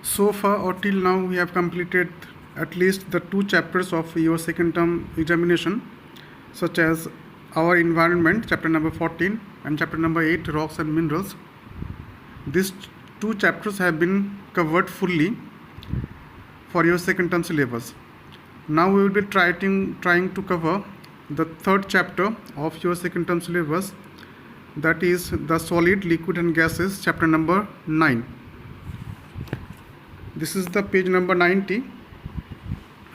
So far or till now we have completed at least the 2 chapters of your second term examination, such as our environment, chapter number 14, and chapter number 8, rocks and minerals. These 2 chapters have been covered fully for your second term syllabus. Now we will be trying to cover the third chapter of your second term syllabus, that is the solid, liquid and gases, chapter number 9. This is the page number 90.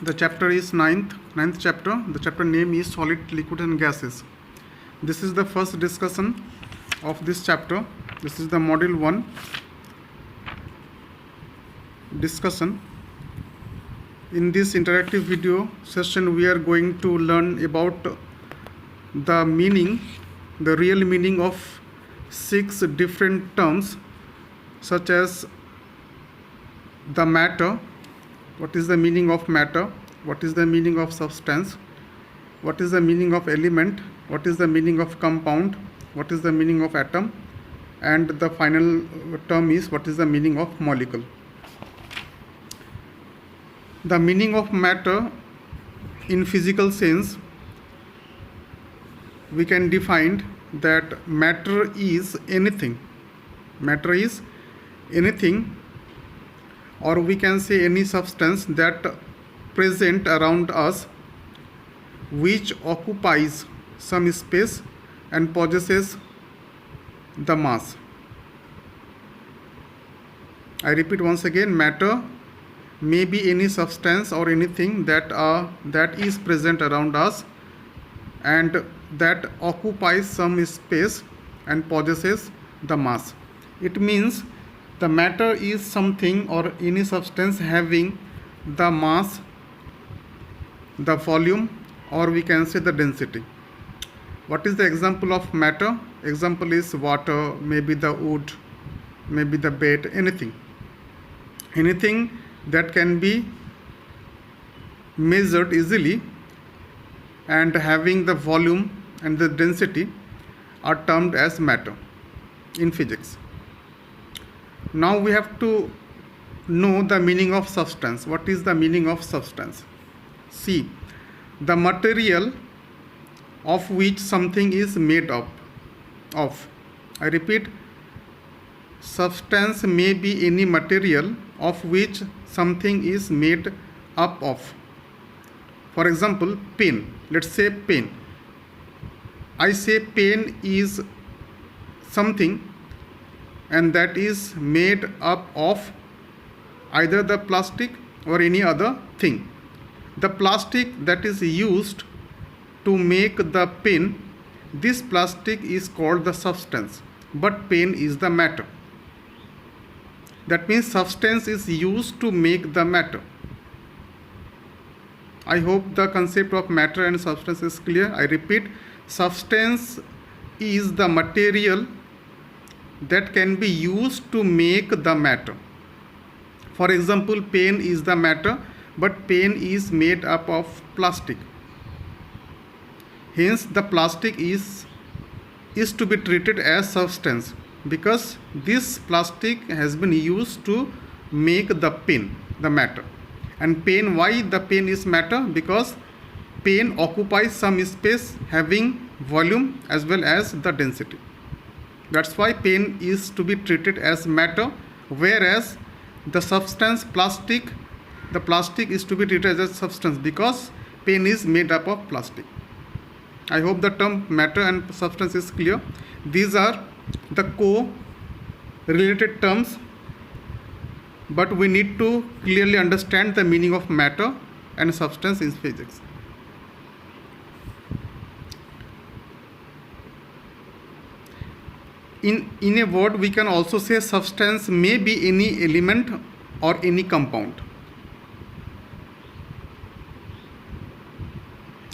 The chapter is ninth chapter. The chapter name is solid, liquid and gases. This is the first discussion of this chapter. This is the module 1 discussion. In this interactive video session we are going to learn about the meaning, the real meaning of 6 different terms, such as the matter. What is the meaning of matter? What is the meaning of substance? What is the meaning of element? What is the meaning of compound? What is the meaning of atom? And the final term is what is the meaning of molecule. The meaning of matter in physical sense, we can define that matter is anything. Matter is anything, or we can say any substance that present around us, which occupies some space and possesses the mass. I repeat once again, matter may be any substance or anything that is present around us and that occupies some space and possesses the mass. It means the matter is something or any substance having the mass, the volume, or we can say the density. What is the example of matter? Example is water, maybe the wood, maybe the bed, anything that can be measured easily and having the volume and the density are termed as matter in physics. Now we have to know the meaning of substance. What is the meaning of substance? See, the material of which something is made up of. I repeat, substance may be any material of which something is made up of. For example, pen. Let's say pen. I say pen is something and that is made up of either the plastic or any other thing. The plastic that is used to make the pen, this plastic is called the substance, but pen is the matter. That means substance is used to make the matter. I hope the concept of matter and substance is clear. I repeat, substance is the material that can be used to make the matter. For example, pen is the matter, but pen is made up of plastic. Hence, the plastic is to be treated as substance, because this plastic has been used to make the pen, the matter. And pen, why the pen is matter? Because pen occupies some space having volume as well as the density. That's why pen is to be treated as matter, whereas the substance plastic, the plastic is to be treated as a substance because pen is made up of plastic. I hope the term matter and substance is clear. These are the co-related terms, but we need to clearly understand the meaning of matter and substance in physics. In a word, we can also say substance may be any element or any compound.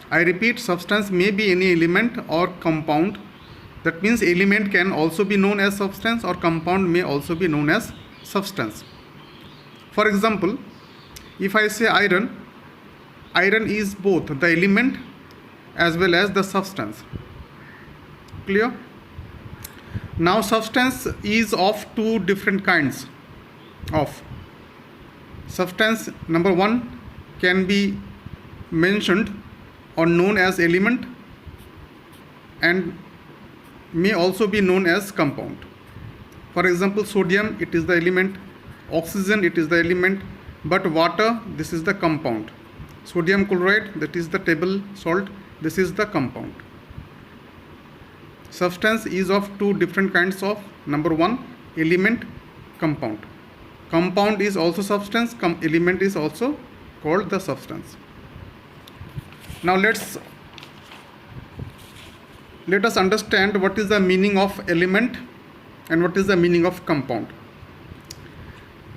I repeat, substance may be any element or compound. That means element can also be known as substance, or compound may also be known as substance. For example, if I say iron, iron is both the element as well as the substance. Clear? Now substance is of two different kinds of. Substance number 1 can be mentioned or known as element and may also be known as compound. For example, sodium, it is the element, oxygen, it is the element, but water, this is the compound. Sodium chloride, that is the table salt, this is the compound. Substance is of two different kinds of, number 1, element, compound. Compound is also substance, element is also called the substance. Now let us understand what is the meaning of element and what is the meaning of compound.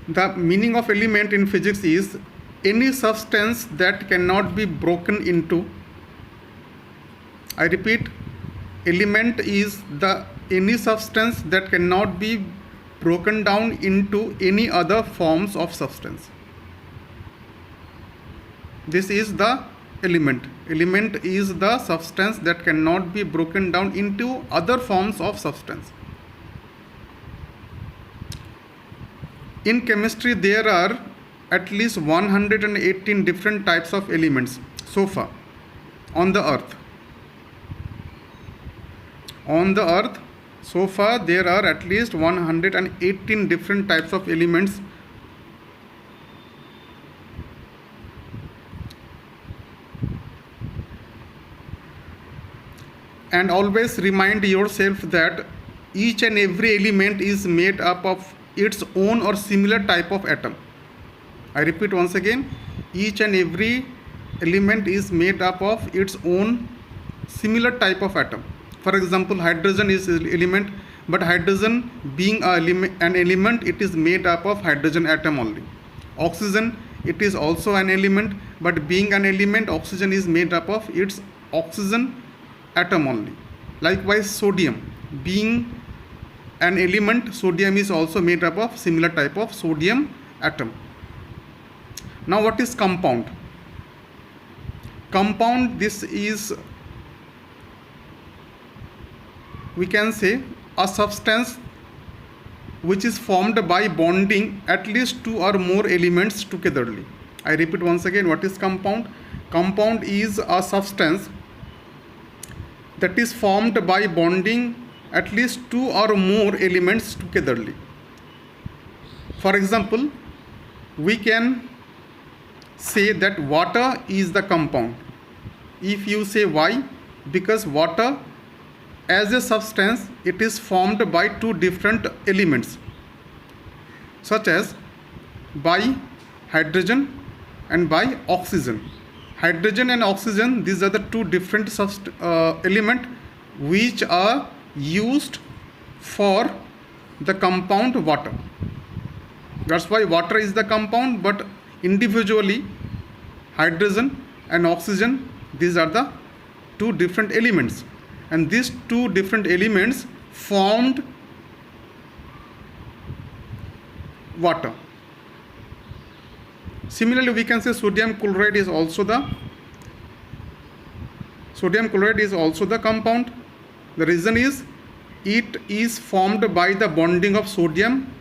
The meaning of element in physics is any substance that cannot be broken into. I repeat, element is any substance that cannot be broken down into any other forms of substance. This is the element. Element is the substance that cannot be broken down into other forms of substance. In chemistry, there are at least 118 different types of elements so far on the earth. On the earth, so far there are at least 118 different types of elements. And always remind yourself that each and every element is made up of its own or similar type of atom. I repeat once again, each and every element is made up of its own similar type of atom. For example, hydrogen is an element, but hydrogen being an element, it is made up of hydrogen atom only. Oxygen, it is also an element, but being an element, oxygen is made up of its oxygen atom only. Likewise, sodium, being an element, sodium is also made up of similar type of sodium atom. Now what is compound? Compound, this is, we can say, a substance which is formed by bonding at least two or more elements togetherly. I repeat once again, what is compound? Compound is a substance that is formed by bonding at least two or more elements togetherly. For example, we can say that water is the compound. If you say why? Because water as a substance, it is formed by two different elements, such as by hydrogen and by oxygen. Hydrogen and oxygen, these are the two different elements which are used for the compound water. That's why water is the compound, but individually hydrogen and oxygen, these are the two different elements, and these two different elements formed water. Similarly, we can say sodium chloride is also the compound. The reason is it is formed by the bonding of sodium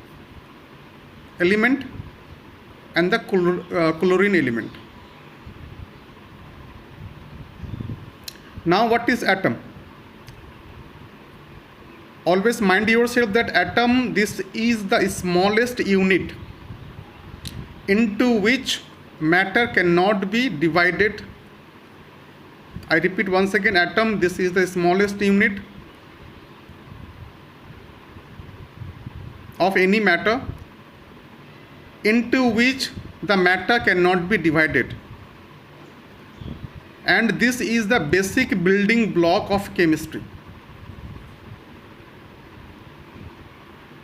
element and the chlorine element. Now what is atom? Always mind yourself that atom, this is the smallest unit into which matter cannot be divided. I repeat once again, atom, this is the smallest unit of any matter into which the matter cannot be divided. And this is the basic building block of chemistry.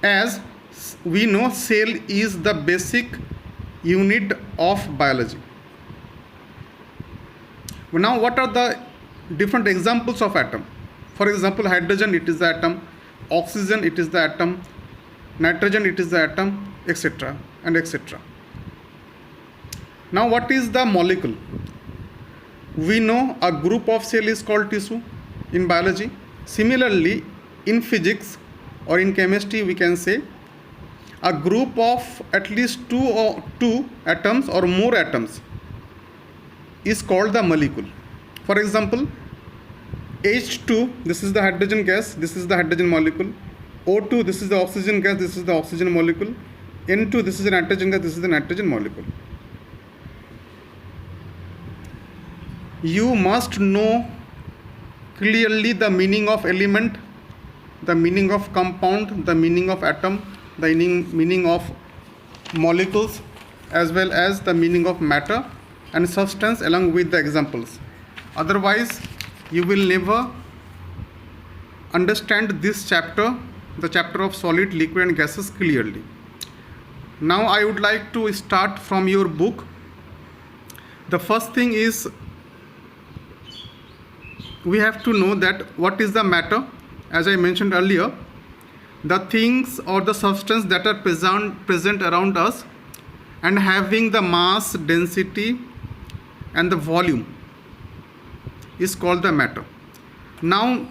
As we know, cell is the basic unit of biology. Now what are the different examples of atom? For example, hydrogen, it is the atom, oxygen, it is the atom, nitrogen, it is the atom, etc. and etc. Now what is the molecule? We know a group of cell is called tissue in biology. Similarly, in physics or in chemistry, we can say a group of at least two atoms or more atoms is called the molecule. For example, H2, this is the hydrogen gas, this is the hydrogen molecule. O2, this is the oxygen gas, this is the oxygen molecule. N2, this is the nitrogen gas, this is the nitrogen molecule. You must know clearly the meaning of element, the meaning of compound, the meaning of atom, the meaning of molecules, as well as the meaning of matter and substance along with the examples. Otherwise, you will never understand this chapter, the chapter of solid, liquid and gases clearly. Now I would like to start from your book. The first thing is we have to know that what is the matter. As I mentioned earlier, the things or the substance that are present around us and having the mass, density and the volume is called the matter. Now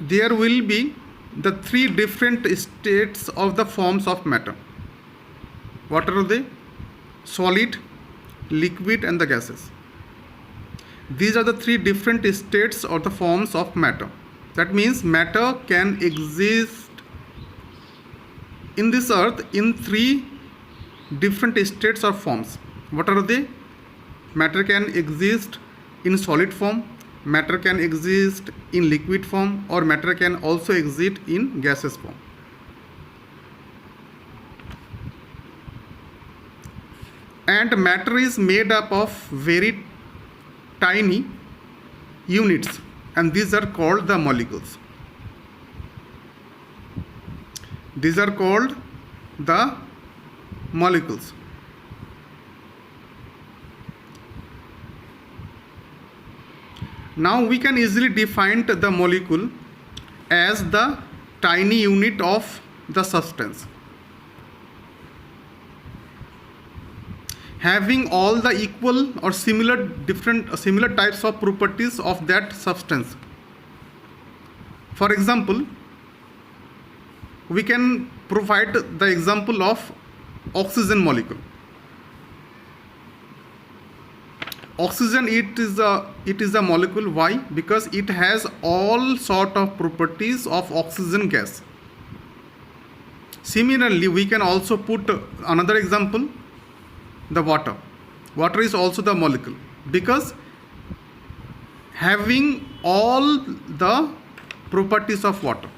there will be the three different states of the forms of matter. What are they? Solid, liquid and the gases. These are the three different states or the forms of matter. That means matter can exist in this earth in three different states or forms. What are they? Matter can exist in solid form, matter can exist in liquid form, or matter can also exist in gaseous form. And matter is made up of very tiny units, and these are called the molecules. These are called the molecules. Now we can easily define the molecule as the tiny unit of the substance, having all the equal or similar types of properties of that substance. For example, we can provide the example of oxygen molecule. Oxygen, it is a molecule. Why? Because it has all sort of properties of oxygen gas. Similarly, we can also put another example, the water. Water is also the molecule because having all the properties of water.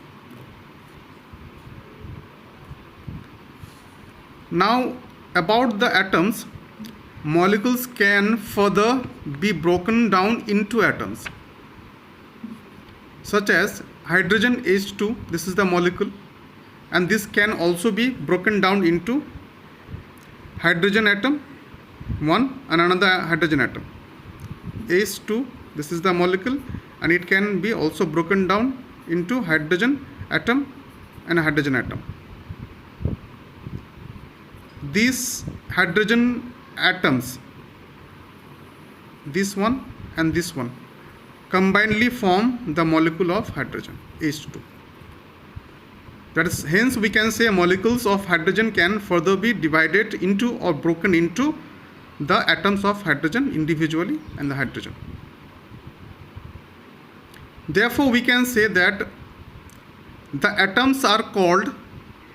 Now about the atoms, molecules can further be broken down into atoms, such as hydrogen H2, this is the molecule, and this can also be broken down into hydrogen atom 1 and another hydrogen atom H2, this is the molecule, and it can be also broken down into hydrogen atom and hydrogen atom. These hydrogen atoms, this one and this one, combinedly form the molecule of hydrogen H2. That is, hence we can say molecules of hydrogen can further be divided into or broken into the atoms of hydrogen individually and the hydrogen. Therefore, we can say that the atoms are called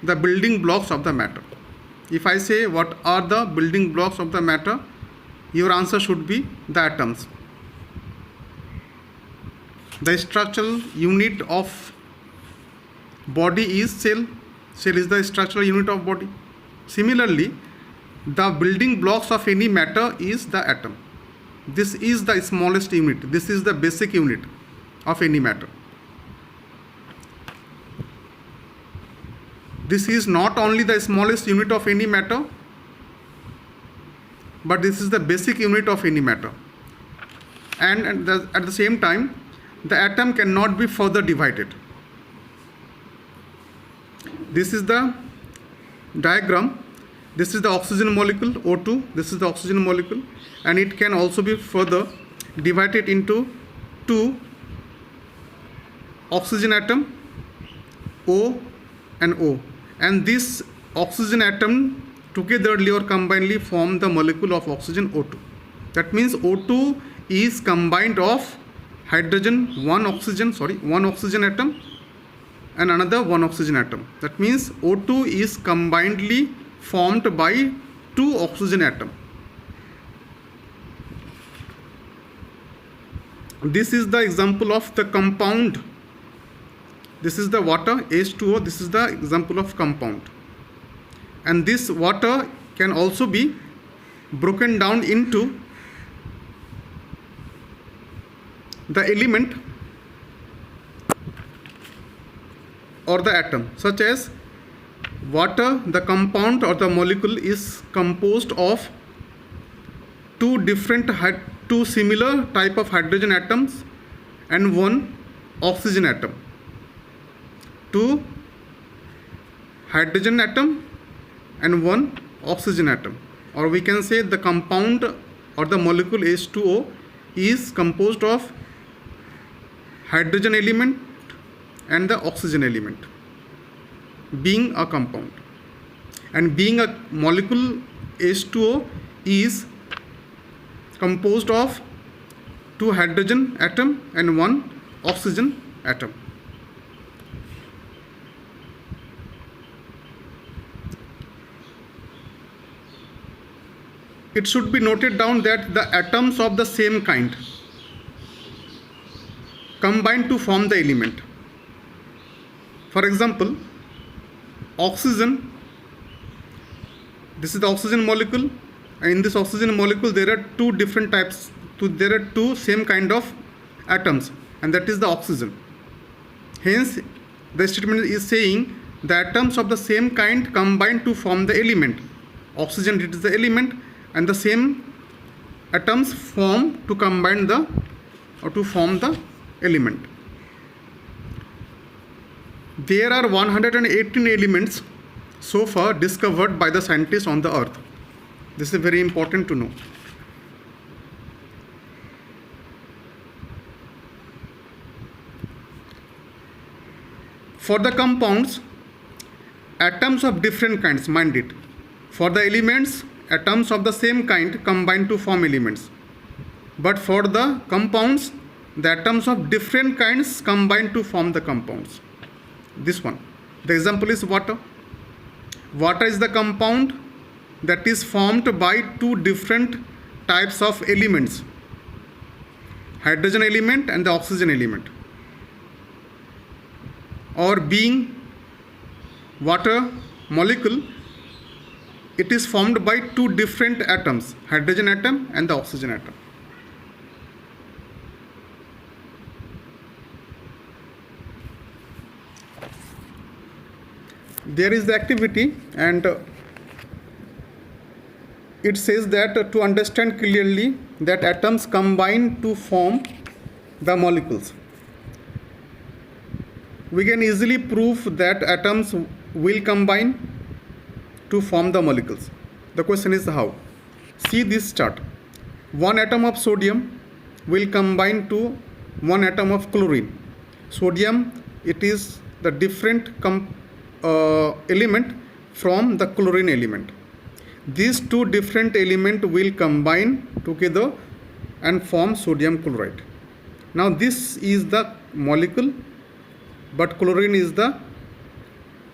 the building blocks of the matter. If I say what are the building blocks of the matter, your answer should be the atoms. The structural unit of body is cell. Cell is the structural unit of body. Similarly, the building blocks of any matter is the atom. This is the smallest unit. This is the basic unit of any matter. This is not only the smallest unit of any matter, but this is the basic unit of any matter. And at the same time, the atom cannot be further divided. This is the diagram. This is the oxygen molecule O2. This is the oxygen molecule, and it can also be further divided into two oxygen atom O and O. And this oxygen atom togetherly or combinedly form the molecule of oxygen O2. That means O2 is combined of hydrogen, one oxygen atom and another one oxygen atom. That means O2 is combinedly formed by two oxygen atom. This is the example of the compound. This is the water H2O. This is the example of compound. And this water can also be broken down into the element or the atom, such as water, the compound or the molecule is composed of two similar type of hydrogen atoms and one oxygen atom. Two hydrogen atom and one oxygen atom, or we can say the compound or the molecule H2O is composed of hydrogen element and the oxygen element, being a compound. And being a molecule, H2O is composed of two hydrogen atom and one oxygen atom. It should be noted down that the atoms of the same kind combine to form the element. For example, oxygen, this is the oxygen molecule, and in this oxygen molecule there are two different types, there are two same kind of atoms, and that is the oxygen. Hence the statement is saying the atoms of the same kind combine to form the element. Oxygen, it is the element, and the same atoms form to combine the or to form the element. There are 118 elements so far discovered by the scientists on the earth. This is very important to know. For the compounds, atoms of different kinds, mind it. For the elements, atoms of the same kind combine to form elements. But for the compounds, the atoms of different kinds combine to form the compounds. This one. The example is water. Water is the compound that is formed by two different types of elements, hydrogen element and the oxygen element. Or being water molecule, it is formed by two different atoms, hydrogen atom and the oxygen atom. There is the activity, and it says that to understand clearly that atoms combine to form the molecules. We can easily prove that atoms will combine to form the molecules. The question is how? See this chart. One atom of sodium will combine to one atom of chlorine. Sodium, it is the different element from the chlorine element. These two different elements will combine together and form sodium chloride. Now this is the molecule, but chlorine is the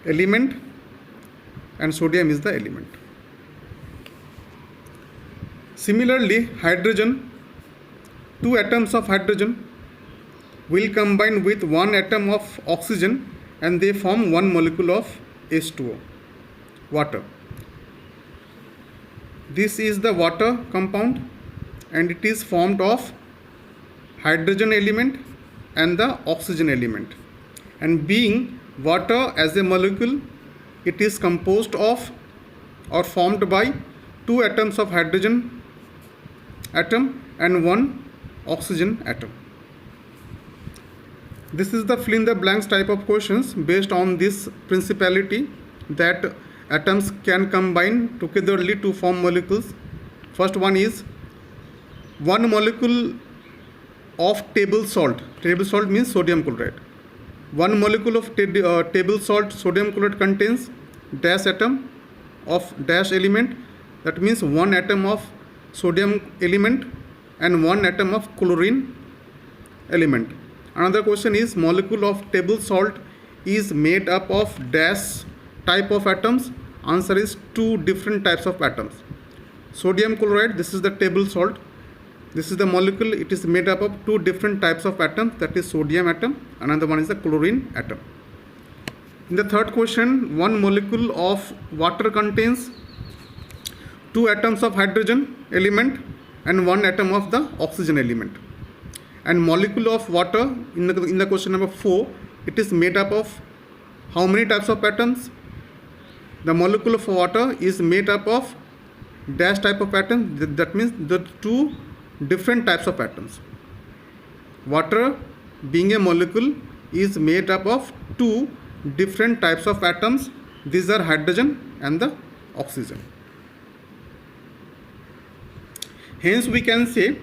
element and sodium is the element. Similarly, hydrogen, two atoms of hydrogen will combine with one atom of oxygen and they form one molecule of H2O, water. This is the water compound and it is formed of hydrogen element and the oxygen element. And being water as a molecule, it is composed of or formed by two atoms of hydrogen atom and one oxygen atom. This is the fill in the blanks type of questions based on this principality that atoms can combine togetherly to form molecules. First one is one molecule of table salt. Table salt means sodium chloride. One molecule of table salt, sodium chloride, contains dash atom of dash element, that means 1 atom of sodium element and 1 atom of chlorine element. Another question is molecule of table salt is made up of dash type of atoms. Answer is 2 different types of atoms. Sodium chloride, this is the table salt. This is the molecule, it is made up of 2 different types of atoms, that is sodium atom, another one is the chlorine atom. In the third question, one molecule of water contains 2 atoms of hydrogen element and 1 atom of the oxygen element. And molecule of water, in the question number 4, it is made up of how many types of atoms? The molecule of water is made up of dash type of atoms, that means the 2 different types of atoms. Water, being a molecule, is made up of 2 different types of atoms. These are hydrogen and the oxygen. Hence we can say,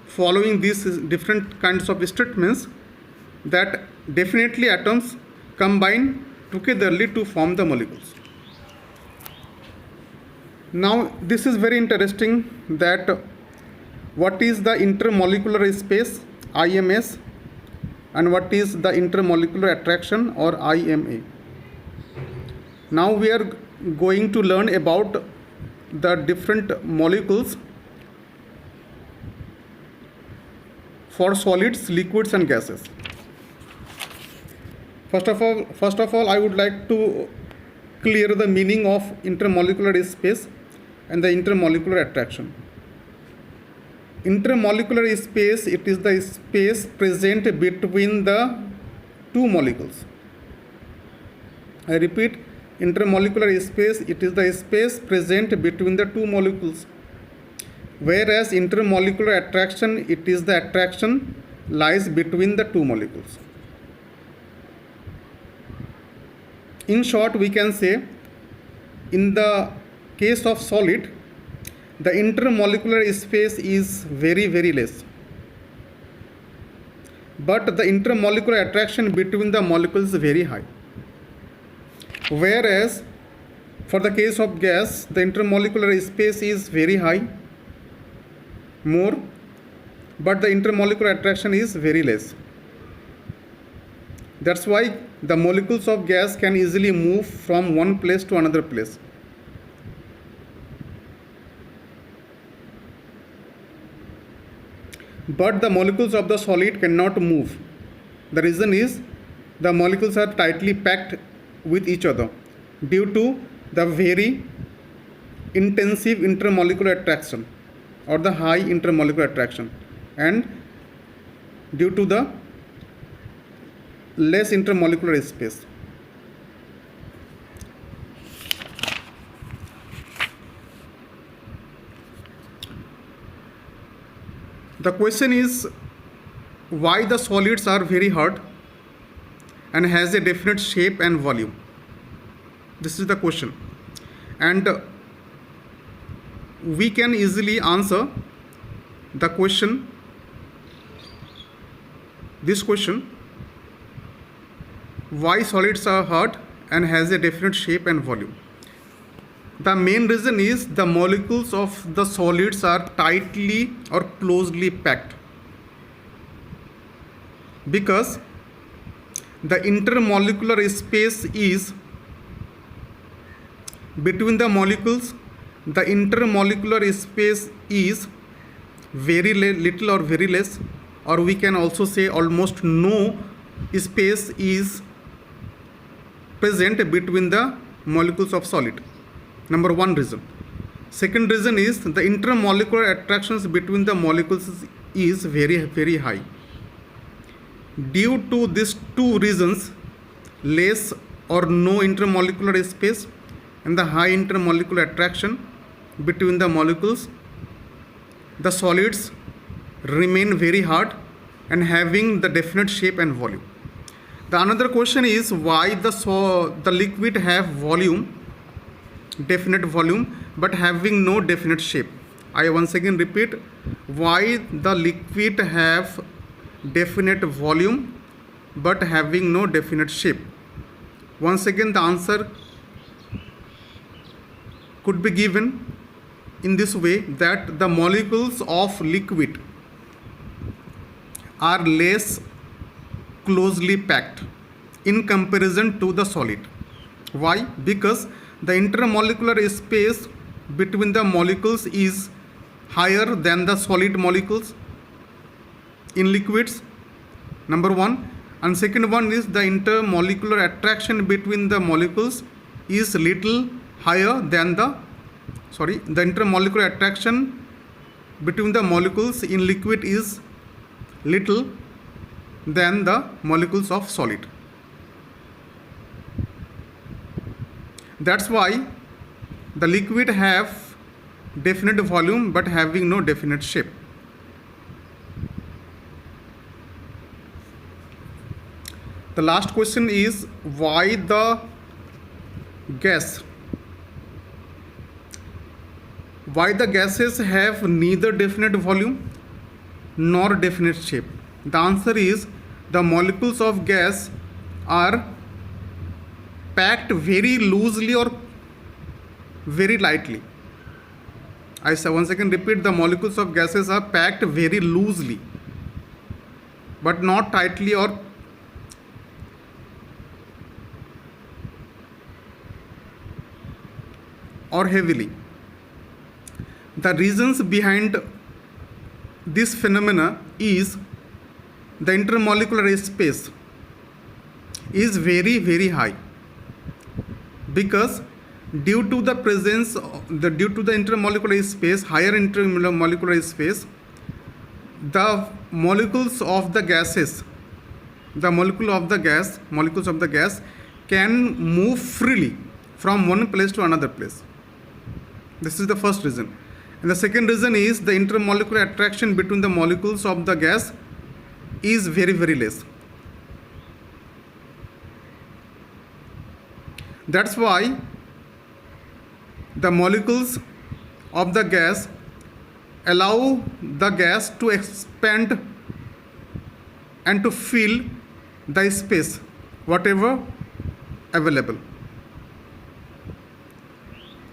following these different kinds of statements, that definitely atoms combine togetherly to form the molecules. Now this is very interesting, that what is the intermolecular space, IMS, and what is the intermolecular attraction, or IMA. Now we are going to learn about the different molecules for solids, liquids and gases. First of all, I would like to clear the meaning of intermolecular space and the intermolecular attraction. Intermolecular space, it is the space present between the 2 molecules. I repeat, intermolecular space, it is the space present between the 2 molecules. Whereas intermolecular attraction, it is the attraction lies between the 2 molecules. In short, we can say, in the case of solid, the intermolecular space is very, very less. But the intermolecular attraction between the molecules is very high. Whereas for the case of gas, the intermolecular space is very high, more, but the intermolecular attraction is very less. That's why the molecules of gas can easily move from one place to another place. But the molecules of the solid cannot move. The reason is the molecules are tightly packed with each other due to the very intensive intermolecular attraction or the high intermolecular attraction, and due to the less intermolecular space. The question is why the solids are very hard and has a definite shape and volume. This is the question, and we can easily answer the question, this question, why solids are hard and has a definite shape and volume. The main reason is the molecules of the solids are tightly or closely packed, because the intermolecular space is between the molecules, the intermolecular space is very little or very less, or we can also say almost no space is present between the molecules of solid. Number one reason. Second reason is the intermolecular attractions between the molecules is very, very high. Due to these 2 reasons, less or no intermolecular space and the high intermolecular attraction between the molecules, the solids remain very hard and having the definite shape and volume. The another question is why the liquid have volume, definite volume, but having no definite shape. I once again repeat, why the liquid have definite volume but having no definite shape. Once again the answer could be given in this way, that the molecules of liquid are less closely packed in comparison to the solid. Why? Because the intermolecular space between the molecules is higher than the solid molecules in liquids, number one. And second one is the intermolecular attraction between the molecules is little higher than the intermolecular attraction between the molecules in liquid is little than the molecules of solid. That's why the liquid have definite volume but having no definite shape. The last question is, why the gases have neither definite volume nor definite shape? The answer is, the molecules of gas are packed very loosely or very lightly. I once again repeat, the molecules of gases are packed very loosely but not tightly or heavily. The reasons behind this phenomena is the intermolecular space is very, very high, because due to the intermolecular space, higher intermolecular space, the molecules of the gas can move freely from one place to another place. This is the first reason. And the second reason is the intermolecular attraction between the molecules of the gas is very, very less. That's why the molecules of the gas allow the gas to expand and to fill the space whatever available.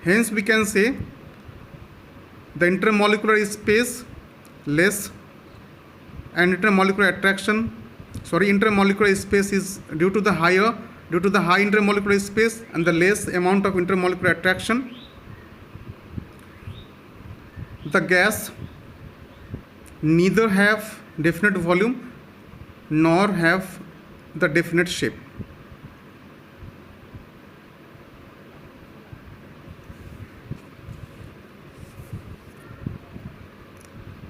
Hence we can say the intermolecular space less and intermolecular space is due to the high intermolecular space and the less amount of intermolecular attraction. The gas neither have definite volume nor have the definite shape.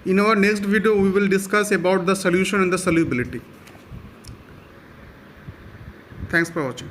In our next video, we will discuss about the solution and the solubility. Thanks for watching.